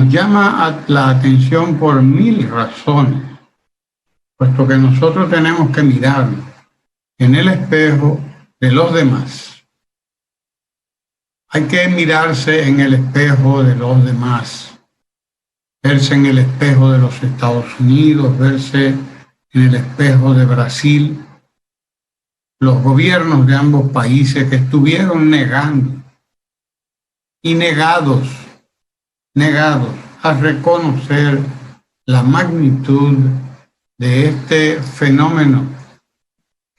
nos llama la atención por 1000 razones, puesto que nosotros tenemos que mirarnos en el espejo de los demás. Hay que mirarse en el espejo de los demás, verse en el espejo de los Estados Unidos, verse en el espejo de Brasil, los gobiernos de ambos países que estuvieron negando y negados a reconocer la magnitud de este fenómeno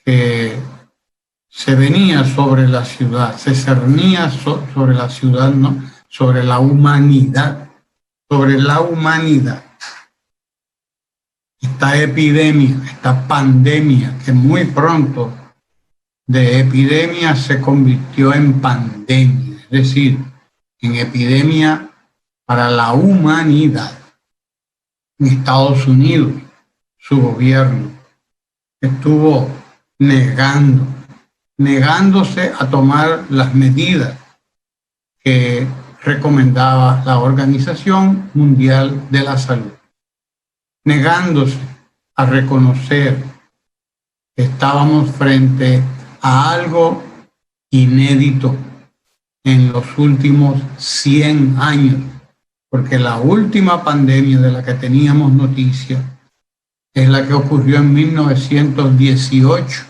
que se venía sobre la ciudad, se cernía sobre la ciudad, ¿no? Sobre la humanidad, esta epidemia, esta pandemia que muy pronto de epidemia se convirtió en pandemia, es decir, en epidemia para la humanidad. En Estados Unidos, su gobierno estuvo negándose a tomar las medidas que recomendaba la Organización Mundial de la Salud, negándose a reconocer que estábamos frente a algo inédito en los últimos 100 años, porque la última pandemia de la que teníamos noticia es la que ocurrió en 1918,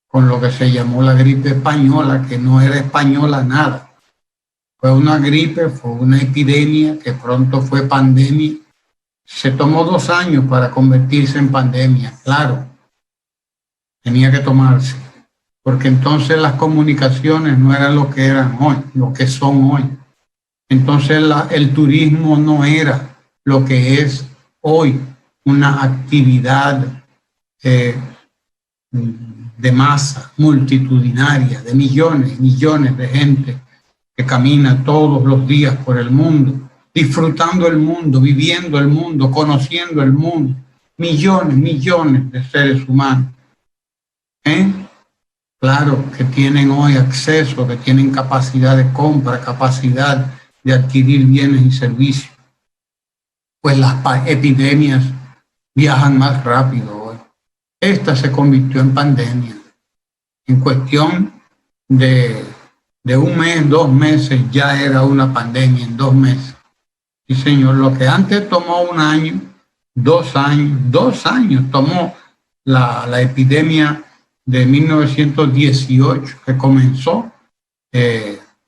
con lo que se llamó la gripe española, que no era española nada. Fue una gripe, fue una epidemia que pronto fue pandemia. Se tomó 2 años para convertirse en pandemia, claro. Tenía que tomarse, porque entonces las comunicaciones no eran lo que eran hoy, lo que son hoy. Entonces el turismo no era lo que es hoy, una actividad de masa multitudinaria, de millones de gente que camina todos los días por el mundo, disfrutando el mundo, viviendo el mundo, conociendo el mundo, millones de seres humanos. Claro que tienen hoy acceso, que tienen capacidad de compra, capacidad de adquirir bienes y servicios. Pues las epidemias viajan más rápido hoy. Esta se convirtió en pandemia. En cuestión de 1 mes, 2 meses, ya era una pandemia en 2 meses. Sí, señor, lo que antes tomó 1 año, 2 años tomó la epidemia de 1918, que comenzó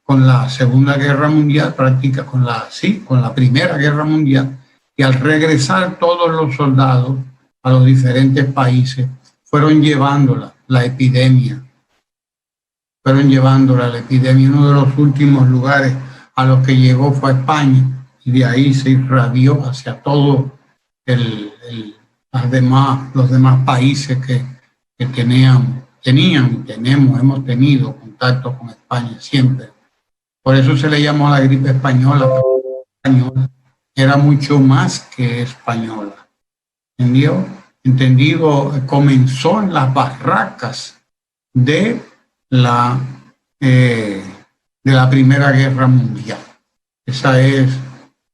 con la Segunda Guerra Mundial, con la Primera Guerra Mundial, y al regresar todos los soldados a los diferentes países, fueron llevándola la epidemia. Uno de los últimos lugares a los que llegó fue a España, y de ahí se irradió hacia todos los demás países que tenían y hemos tenido contacto con España siempre. Por eso se le llamó la gripe española, pero española era mucho más que española. ¿Entendido? Comenzó en las barracas de la Primera Guerra Mundial. Esa es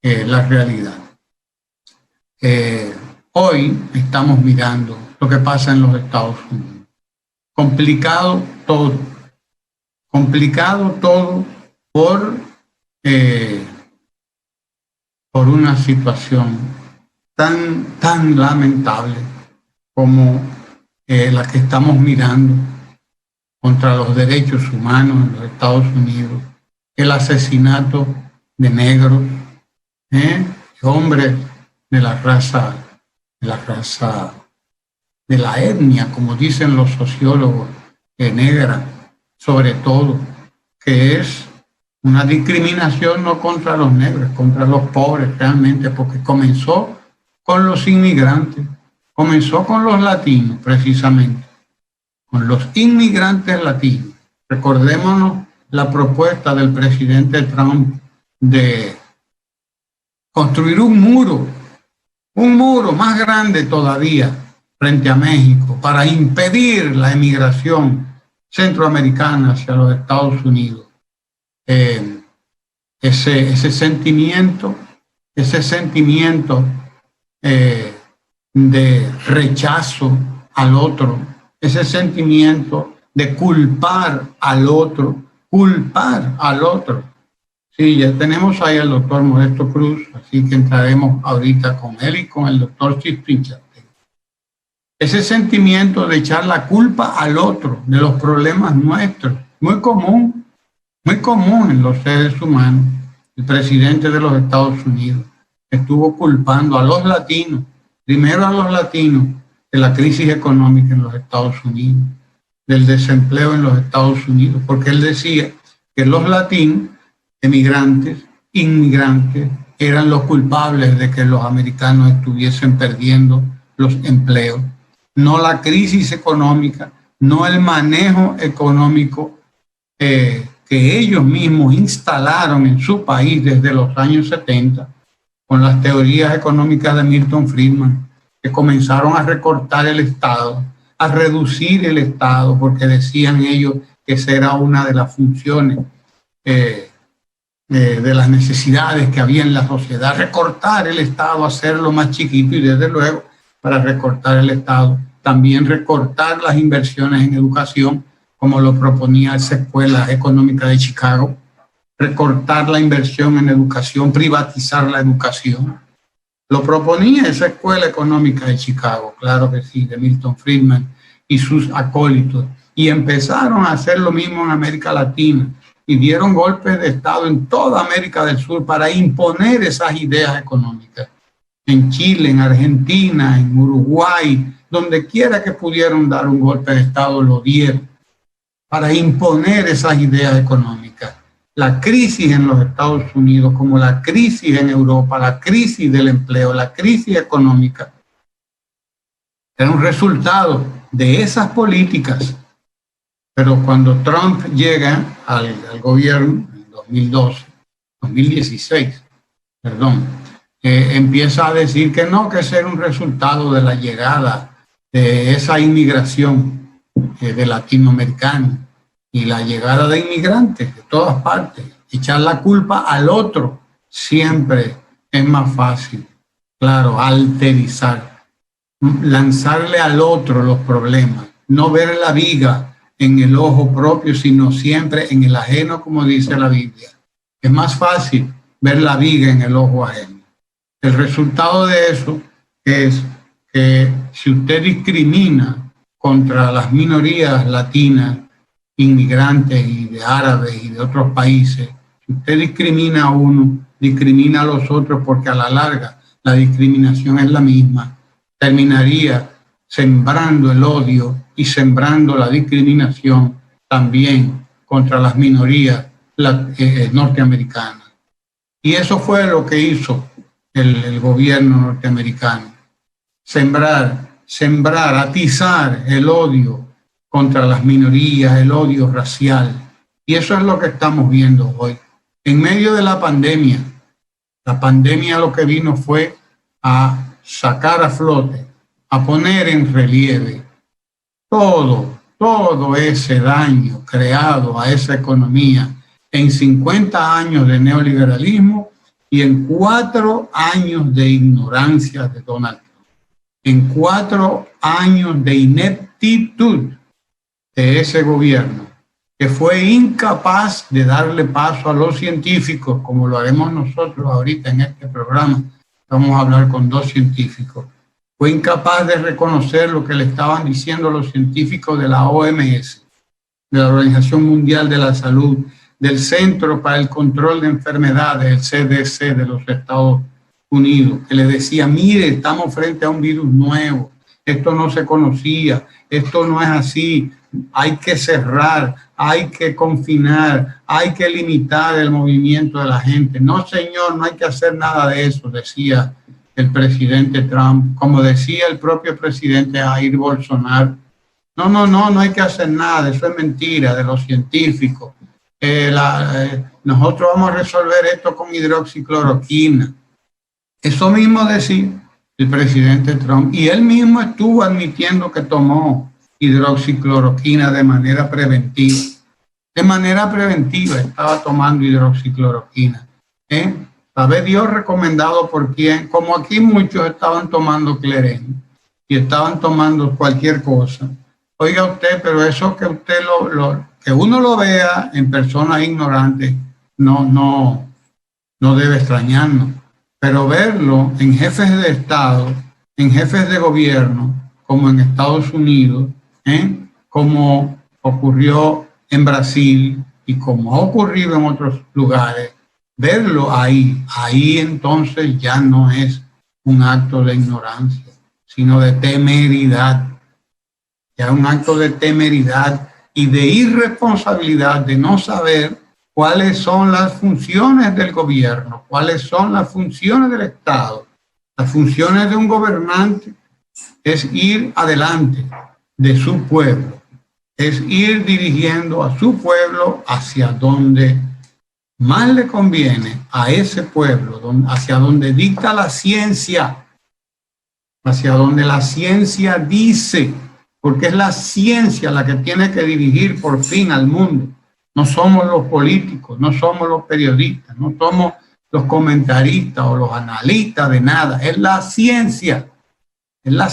la realidad. Hoy estamos mirando lo que pasa en los Estados Unidos. Complicado todo por una situación tan lamentable como la que estamos mirando contra los derechos humanos en los Estados Unidos, el asesinato de negros, hombres de la etnia, como dicen los sociólogos, negra, sobre todo, que es una discriminación no contra los negros, contra los pobres realmente, porque comenzó con los inmigrantes, comenzó con los latinos precisamente, con los inmigrantes latinos. Recordémonos la propuesta del presidente Trump de construir un muro más grande todavía frente a México para impedir la emigración centroamericana hacia los Estados Unidos. Ese sentimiento ese sentimiento de rechazo al otro, ese sentimiento de culpar al otro. Sí, ya tenemos ahí al doctor Modesto Cruz, así que entraremos ahorita con él y con el doctor Chispincha. Ese sentimiento de echar la culpa al otro de los problemas nuestros, muy común en los seres humanos. El presidente de los Estados Unidos estuvo culpando a los latinos, primero a los latinos, de la crisis económica en los Estados Unidos, del desempleo en los Estados Unidos, porque él decía que los latinos, emigrantes, inmigrantes, eran los culpables de que los americanos estuviesen perdiendo los empleos. No la crisis económica, no el manejo económico que ellos mismos instalaron en su país desde los años 70, con las teorías económicas de Milton Friedman, que comenzaron a recortar el Estado, a reducir el Estado, porque decían ellos que esa era una de las funciones de las necesidades que había en la sociedad, recortar el Estado, hacerlo más chiquito y desde luego para recortar el Estado, también recortar las inversiones en educación, como lo proponía esa Escuela Económica de Chicago, recortar la inversión en educación, privatizar la educación. Lo proponía esa Escuela Económica de Chicago, claro que sí, de Milton Friedman y sus acólitos, y empezaron a hacer lo mismo en América Latina, y dieron golpes de Estado en toda América del Sur para imponer esas ideas económicas. En Chile, en Argentina, en Uruguay, donde quiera que pudieron dar un golpe de Estado, lo dieron para imponer esas ideas económicas. La crisis en los Estados Unidos, como la crisis en Europa, la crisis del empleo, la crisis económica, era un resultado de esas políticas. Pero cuando Trump llega al gobierno en 2016, empieza a decir que no, que ese era un resultado de la llegada de esa inmigración de latinoamericanos y la llegada de inmigrantes de todas partes. Echar la culpa al otro siempre es más fácil, claro, alterizar, lanzarle al otro los problemas, no ver la viga en el ojo propio, sino siempre en el ajeno, como dice la Biblia. Es más fácil ver la viga en el ojo ajeno. El resultado de eso es que si usted discrimina contra las minorías latinas, inmigrantes y de árabes y de otros países, si usted discrimina a uno, discrimina a los otros, porque a la larga la discriminación es la misma, terminaría sembrando el odio y sembrando la discriminación también contra las minorías norteamericanas. Y eso fue lo que hizo el gobierno norteamericano. Sembrar, atizar el odio contra las minorías, el odio racial. Y eso es lo que estamos viendo hoy. En medio de la pandemia lo que vino fue a sacar a flote, a poner en relieve todo ese daño creado a esa economía en 50 años de neoliberalismo y en 4 años de ignorancia de Donald Trump, en 4 años de ineptitud de ese gobierno, que fue incapaz de darle paso a los científicos, como lo haremos nosotros ahorita en este programa. Vamos a hablar con 2 científicos. Fue incapaz de reconocer lo que le estaban diciendo los científicos de la OMS, de la Organización Mundial de la Salud, del Centro para el Control de Enfermedades, el CDC de los Estados Unidos, que le decía, mire, estamos frente a un virus nuevo, esto no se conocía, esto no es así, hay que cerrar, hay que confinar, hay que limitar el movimiento de la gente. No, señor, no hay que hacer nada de eso, decía el presidente Trump, como decía el propio presidente Jair Bolsonaro. No hay que hacer nada, eso es mentira de los científicos. Nosotros vamos a resolver esto con hidroxicloroquina. Eso mismo decía el presidente Trump, y él mismo estuvo admitiendo que tomó hidroxicloroquina de manera preventiva. De manera preventiva estaba tomando hidroxicloroquina, ¿Sabe Dios recomendado por quién? Como aquí muchos estaban tomando clerén y estaban tomando cualquier cosa. Oiga usted, pero eso que usted que uno lo vea en personas ignorantes no debe extrañarnos. Pero verlo en jefes de Estado, en jefes de gobierno, como en Estados Unidos, como ocurrió en Brasil y como ha ocurrido en otros lugares, verlo ahí entonces ya no es un acto de ignorancia, sino de temeridad. Ya un acto de temeridad y de irresponsabilidad de no saber cuáles son las funciones del gobierno, cuáles son las funciones del Estado. Las funciones de un gobernante es ir adelante de su pueblo, es ir dirigiendo a su pueblo hacia donde más le conviene a ese pueblo, hacia donde dicta la ciencia, hacia donde la ciencia dice, porque es la ciencia la que tiene que dirigir por fin al mundo. No somos los políticos, no somos los periodistas, no somos los comentaristas o los analistas de nada. Es la ciencia la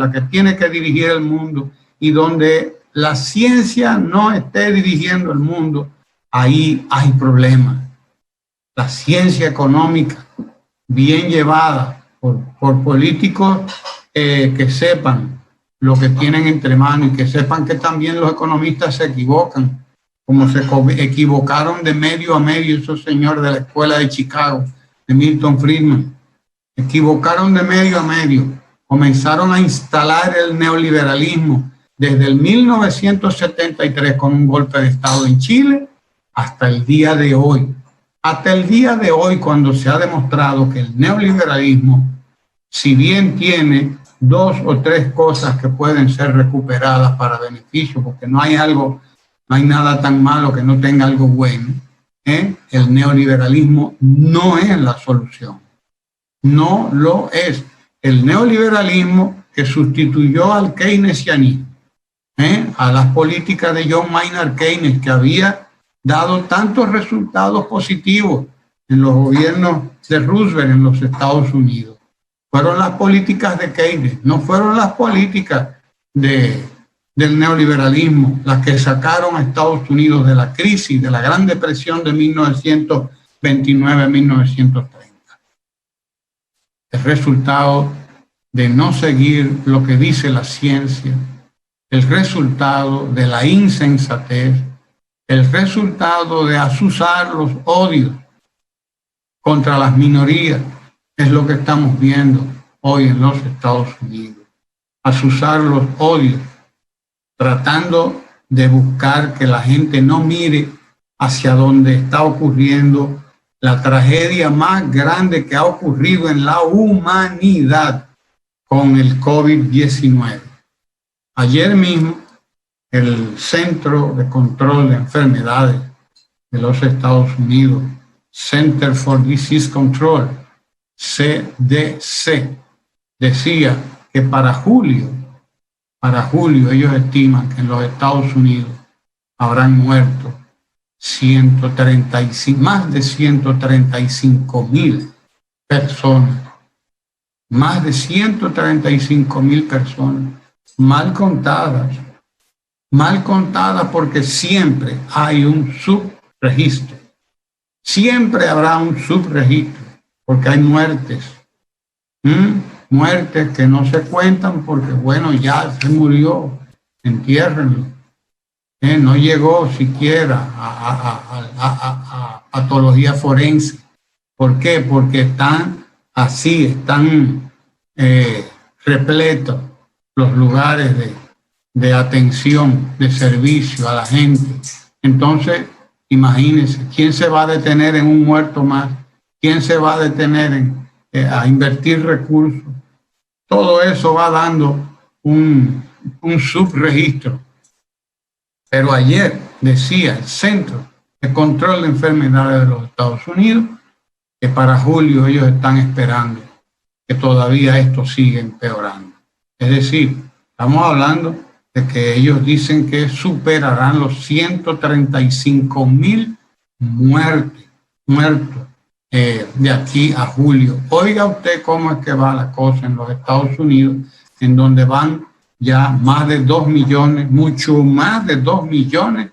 que tiene que dirigir el mundo, y donde la ciencia no esté dirigiendo el mundo, ahí hay problemas. La ciencia económica, bien llevada por políticos que sepan lo que tienen entre manos y que sepan que también los economistas se equivocan, como se equivocaron de medio a medio esos señores de la escuela de Chicago, de Milton Friedman. Equivocaron de medio a medio, comenzaron a instalar el neoliberalismo desde el 1973 con un golpe de Estado en Chile hasta el día de hoy. Hasta el día de hoy, cuando se ha demostrado que el neoliberalismo, si bien tiene 2 o 3 cosas que pueden ser recuperadas para beneficio, porque no hay nada tan malo que no tenga algo bueno, el neoliberalismo no es la solución. No lo es. El neoliberalismo que sustituyó al keynesianismo, a las políticas de John Maynard Keynes, que había dado tantos resultados positivos en los gobiernos de Roosevelt en los Estados Unidos. Fueron las políticas de Keynes, no fueron las políticas del neoliberalismo las que sacaron a Estados Unidos de la crisis, de la Gran Depresión de 1929-1930. El resultado de no seguir lo que dice la ciencia, el resultado de la insensatez, el resultado de azuzar los odios contra las minorías, es lo que estamos viendo hoy en los Estados Unidos. Azuzar los odios, tratando de buscar que la gente no mire hacia donde está ocurriendo la tragedia más grande que ha ocurrido en la humanidad con el COVID-19. Ayer mismo, el Centro de Control de Enfermedades de los Estados Unidos, Center for Disease Control, CDC, decía que para julio ellos estiman que en los Estados Unidos habrán muerto más de 135,000 personas, más de 135,000 personas, mal contadas porque siempre hay un subregistro, siempre habrá un subregistro, porque hay muertes, muertes que no se cuentan porque, bueno, ya se murió, entiérrenlo. No llegó siquiera a patología forense. ¿Por qué? Porque están repletos los lugares de atención, de servicio a la gente. Entonces, imagínense, ¿quién se va a detener en un muerto más? ¿Quién se va a detener a invertir recursos? Todo eso va dando un subregistro. Pero ayer decía el Centro de Control de Enfermedades de los Estados Unidos que para julio ellos están esperando que todavía esto siga empeorando. Es decir, estamos hablando de que ellos dicen que superarán los 135,000 muertos de aquí a julio. Oiga usted cómo es que va la cosa en los Estados Unidos, en donde van ya más de 2 millones, mucho más de 2 millones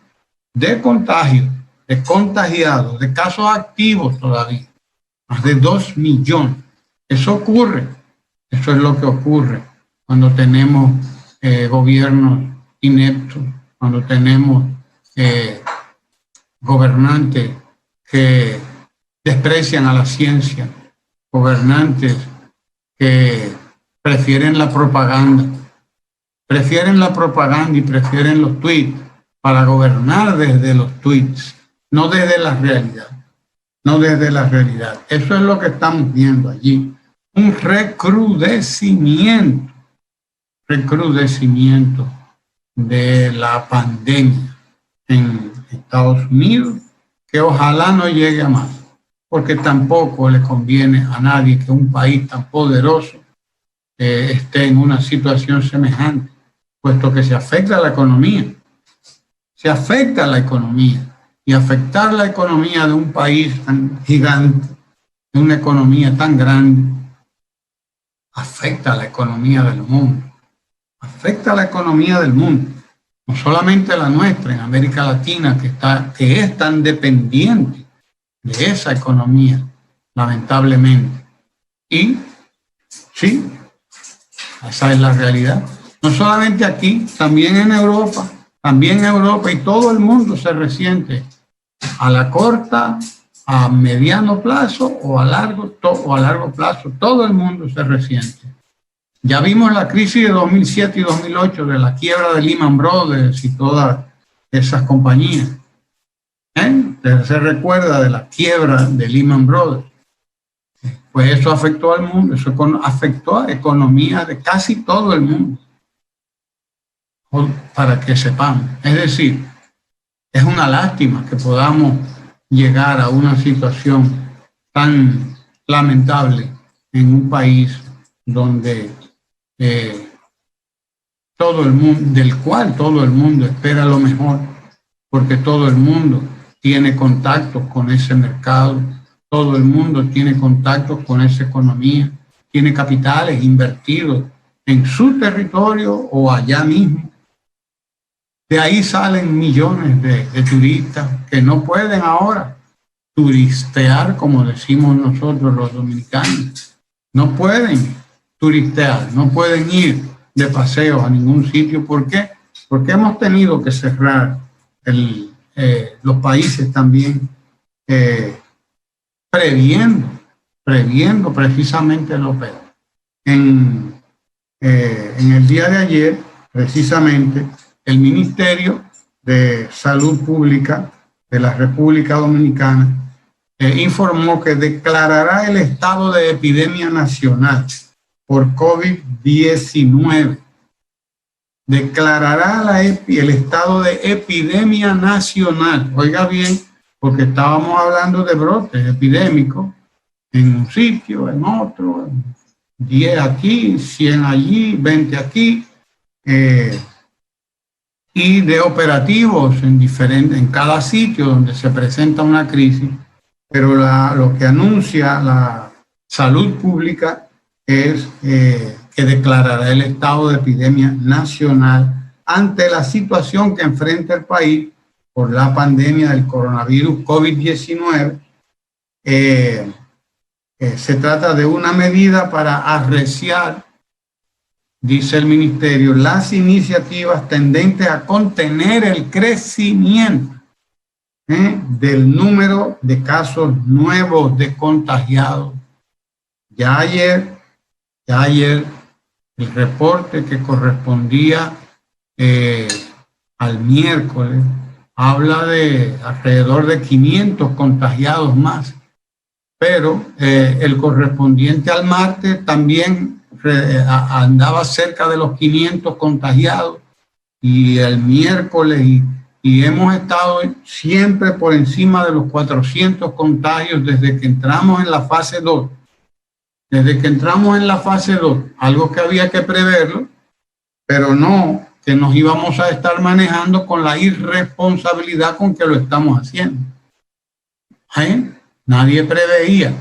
de contagios, de contagiados, de casos activos todavía, más de 2 millones. Eso ocurre, eso es lo que ocurre cuando tenemos gobiernos ineptos, cuando tenemos gobernantes que desprecian a la ciencia, gobernantes que prefieren la propaganda y prefieren los tweets para gobernar desde los tweets, no desde la realidad, no desde la realidad. Eso es lo que estamos viendo allí, un recrudecimiento de la pandemia en Estados Unidos, que ojalá no llegue a más, porque tampoco le conviene a nadie que un país tan poderoso esté en una situación semejante, puesto que se afecta a la economía. Se afecta a la economía, y afectar la economía de un país tan gigante, de una economía tan grande, afecta a la economía del mundo. Afecta a la economía del mundo, no solamente la nuestra en América Latina, que es tan dependiente de esa economía, lamentablemente. Y sí, esa es la realidad. No solamente aquí, también en Europa, y todo el mundo se resiente a la corta, a mediano plazo o a largo plazo. Todo el mundo se resiente. Ya vimos la crisis de 2007 y 2008, de la quiebra de Lehman Brothers y todas esas compañías. Se recuerda de la quiebra de Lehman Brothers. Pues eso afectó al mundo, eso afectó a economías de casi todo el mundo. Para que sepamos. Es decir, es una lástima que podamos llegar a una situación tan lamentable en un país donde todo el mundo, del cual todo el mundo espera lo mejor, porque todo el mundo tiene contactos con ese mercado, todo el mundo tiene contactos con esa economía, tiene capitales invertidos en su territorio o allá mismo. De ahí salen millones de turistas que no pueden ahora turistear, como decimos nosotros los dominicanos. No pueden turistear, no pueden ir de paseo a ningún sitio. ¿Por qué? Porque hemos tenido que cerrar los países también, previendo precisamente lo peor. En el día de ayer, precisamente, el Ministerio de Salud Pública de la República Dominicana informó que declarará el estado de epidemia nacional por COVID-19. Declarará el estado de epidemia nacional. Oiga bien, porque estábamos hablando de brotes epidémicos en un sitio, en otro, 10 aquí, 100 allí, 20 aquí, y de operativos en cada sitio donde se presenta una crisis, pero lo que anuncia la salud pública es que declarará el estado de epidemia nacional ante la situación que enfrenta el país por la pandemia del coronavirus COVID-19. Se trata de una medida para arreciar, dice el ministerio, las iniciativas tendentes a contener el crecimiento del número de casos nuevos de contagiados. Ya ayer el reporte que correspondía al miércoles habla de alrededor de 500 contagiados más, pero el correspondiente al martes también andaba cerca de los 500 contagiados, y el miércoles y hemos estado siempre por encima de los 400 contagios desde que entramos en la fase 2. Desde que entramos en la fase 2, algo que había que preverlo, pero no que nos íbamos a estar manejando con la irresponsabilidad con que lo estamos haciendo. Nadie preveía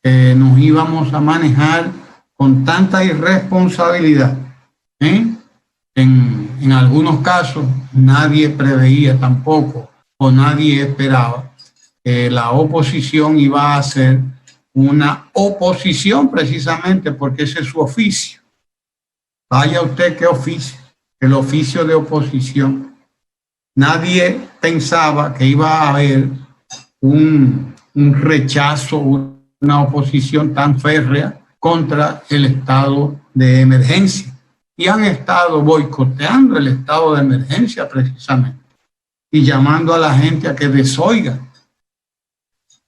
que nos íbamos a manejar con tanta irresponsabilidad. En algunos casos nadie preveía tampoco o nadie esperaba que la oposición iba a hacer una oposición precisamente porque ese es su oficio. Vaya usted qué oficio, el oficio de oposición. Nadie pensaba que iba a haber un rechazo, una oposición tan férrea contra el estado de emergencia. Y han estado boicoteando el estado de emergencia precisamente y llamando a la gente a que desoiga,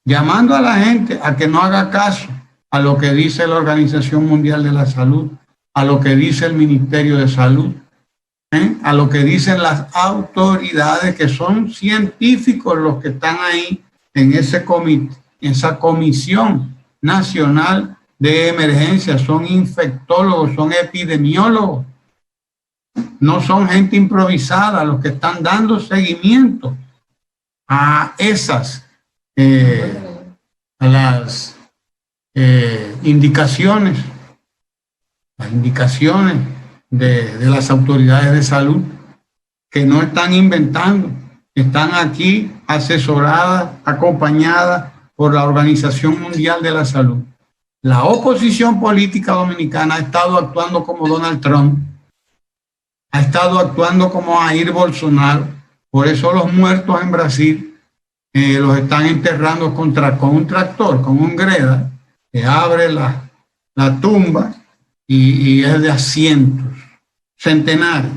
llamando a la gente a que no haga caso a lo que dice la Organización Mundial de la Salud, a lo que dice el Ministerio de Salud, a lo que dicen las autoridades que son científicos los que están ahí en ese comité, en esa Comisión Nacional de Emergencia. Son infectólogos, son epidemiólogos, no son gente improvisada los que están dando seguimiento a esas a las indicaciones, de las autoridades de salud, que no están inventando, están aquí asesoradas, acompañadas por la Organización Mundial de la Salud. La oposición política dominicana ha estado actuando como Donald Trump, ha estado actuando como Jair Bolsonaro. Por eso los muertos en Brasil los están enterrando con un tractor, con un greda que abre la tumba y es de asientos, centenares.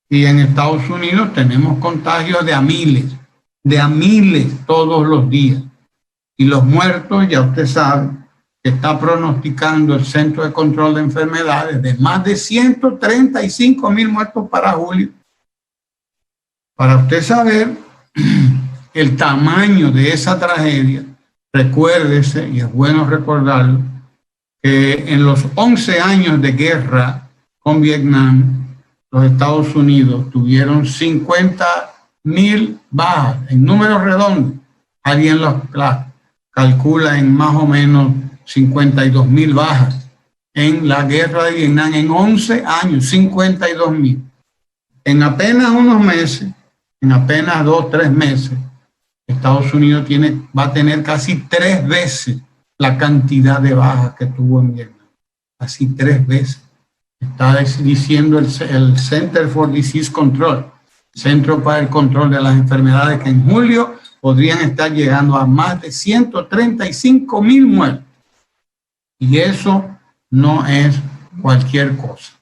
Y en Estados Unidos tenemos contagios de a miles todos los días. Y los muertos, ya usted sabe, que está pronosticando el Centro de Control de Enfermedades de más de 135,000 muertos para julio. Para usted saber el tamaño de esa tragedia, recuérdese, y es bueno recordarlo, que en los 11 años de guerra con Vietnam, los Estados Unidos tuvieron 50,000 bajas, en números redondos. Alguien las calcula en más o menos 52,000 bajas en la guerra de Vietnam. En 11 años, 52,000. En apenas unos meses, en apenas 2 o 3 meses, Estados Unidos va a tener casi 3 veces la cantidad de bajas que tuvo en Vietnam. Casi 3 veces. Está diciendo el Center for Disease Control, Centro para el Control de las Enfermedades, que en julio podrían estar llegando a más de 135,000 muertos. Y eso no es cualquier cosa.